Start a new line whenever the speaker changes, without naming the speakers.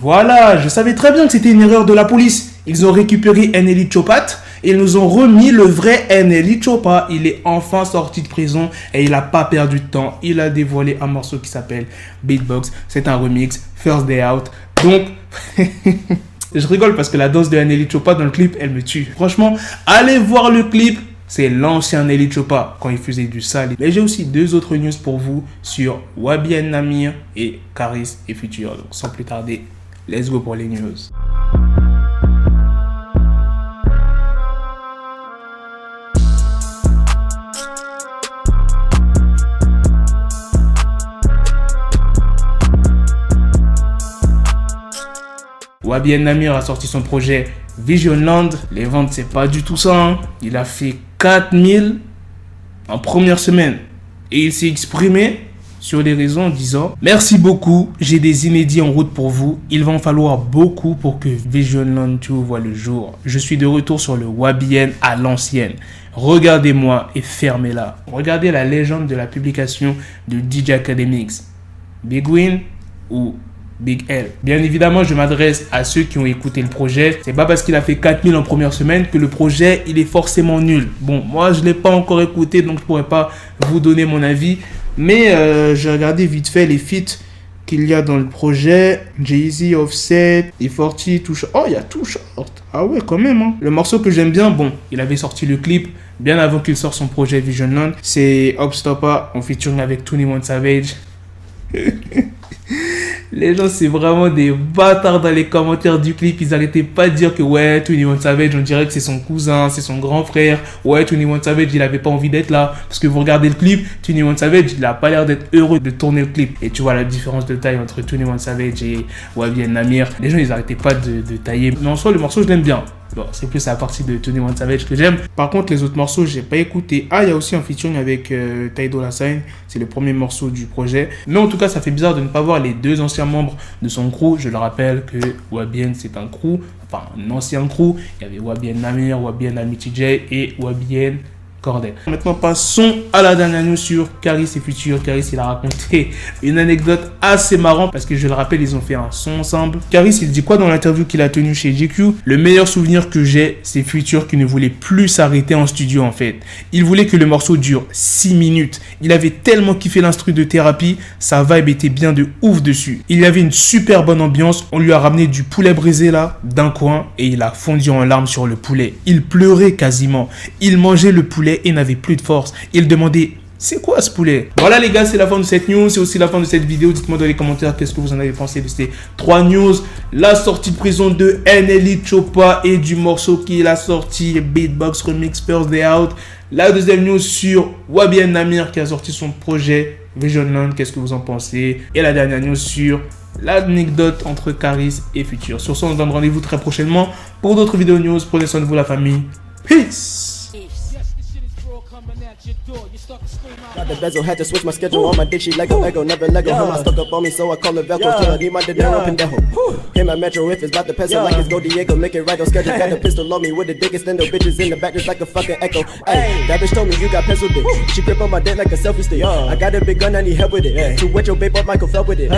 Voilà, je savais très bien que c'était une erreur de la police. Ils ont récupéré Nnelly Choppa et ils nous ont remis le vrai Nnelly Choppa. Il est enfin sorti de prison et il n'a pas perdu de temps. Il a dévoilé un morceau qui s'appelle Beatbox. C'est un remix, First Day Out. Donc, je rigole parce que la danse de Nnelly Choppa dans le clip, elle me tue. Franchement, allez voir le clip. C'est l'ancien Nnelly Choppa quand il faisait du sale. Mais j'ai aussi deux autres news pour vous sur Wabi Namir et Caris et Future. Donc sans plus tarder, let's go pour les news. Wabi Namir a sorti son projet Visionland. Les ventes, c'est pas du tout ça. Hein. Il a fait 4000 en première semaine. Et il s'est exprimé sur les réseaux en disant « Merci beaucoup, j'ai des inédits en route pour vous. Il va en falloir beaucoup pour que Visionland 2 voit le jour. Je suis de retour sur le Wabien à l'ancienne. Regardez-moi et fermez-la. » Regardez la légende de la publication de DJ Academics. Big Win ou Big L. Bien évidemment, je m'adresse à ceux qui ont écouté le projet. C'est pas parce qu'il a fait 4000 en première semaine que le projet, il est forcément nul. Bon, moi, je l'ai pas encore écouté, donc je pourrais pas vous donner mon avis. Mais j'ai regardé vite fait les feats qu'il y a dans le projet. Jay-Z, Offset, et 40, Too Short. Oh, il y a Too Short. Ah ouais, quand même. Hein. Le morceau que j'aime bien, bon, il avait sorti le clip bien avant qu'il sorte son projet Visionland. C'est Upstopper en featuring avec 21 Savage. Les gens, c'est vraiment des bâtards dans les commentaires du clip. Ils arrêtaient pas de dire que ouais, 21 Savage, on dirait que c'est son cousin, c'est son grand frère. Ouais, 21 Savage, il avait pas envie d'être là. Parce que vous regardez le clip, 21 Savage, il a pas l'air d'être heureux de tourner le clip. Et tu vois la différence de taille entre 21 Savage et Wabi Namir. Les gens, ils arrêtaient pas de tailler. Mais en soi, le morceau, je l'aime bien. Bon, c'est plus la partie de 21 Savage que j'aime. Par contre, les autres morceaux, j'ai pas écouté. Ah, il y a aussi un featuring avec Ty Dolla $ign. C'est le premier morceau du projet. Mais en tout cas, ça fait bizarre de ne pas voir les deux anciens membres de son crew. Je le rappelle que Wabien, c'est un crew. Enfin, un ancien crew. Il y avait Wabi Namir, Wabi Amity J et Wabi Cordel. Maintenant, passons à la dernière news sur Caris et Future. Caris, il a raconté une anecdote assez marrante parce que je le rappelle, ils ont fait un son ensemble. Caris, il dit quoi dans l'interview qu'il a tenue chez GQ? Le meilleur souvenir que j'ai, c'est Future qui ne voulait plus s'arrêter en studio en fait. Il voulait que le morceau dure 6 minutes. Il avait tellement kiffé l'instru de Thérapie, sa vibe était bien de ouf dessus. Il y avait une super bonne ambiance. On lui a ramené du poulet brisé là, d'un coin, et il a fondu en larmes sur le poulet. Il pleurait quasiment. Il mangeait le poulet et n'avait plus de force. Il demandait « C'est quoi ce poulet ?» Voilà les gars, c'est la fin de cette news. C'est aussi la fin de cette vidéo. Dites-moi dans les commentaires qu'est-ce que vous en avez pensé de ces 3 news. La sortie de prison de Nnelly Choppa et du morceau qu'il a sorti, Beatbox Remix First Day Out. La deuxième news sur Wabi Namir qui a sorti son projet Visionland. Qu'est-ce que vous en pensez? Et la dernière news sur l'anecdote entre Caris et Future. Sur ce, on se donne rendez-vous très prochainement pour d'autres vidéos news. Prenez soin de vous la famille. Peace.
Got the bezel, had to switch my schedule. On my dick, she Lego, never Lego. Her my stuck up on me, so I call it Velcro. Till I need my dinero pendejo. Hit my metro if it's about to pencil like it's Go Diego. Make it right on schedule. Got the pistol on me with the dick extendo. Bitches in the back just like a fucking echo. Ay, that bitch told me you got pencil dick. She grip on my dick like a selfie stick. I got a big gun, I need help with it. To wet your babe up, Michael fell with it.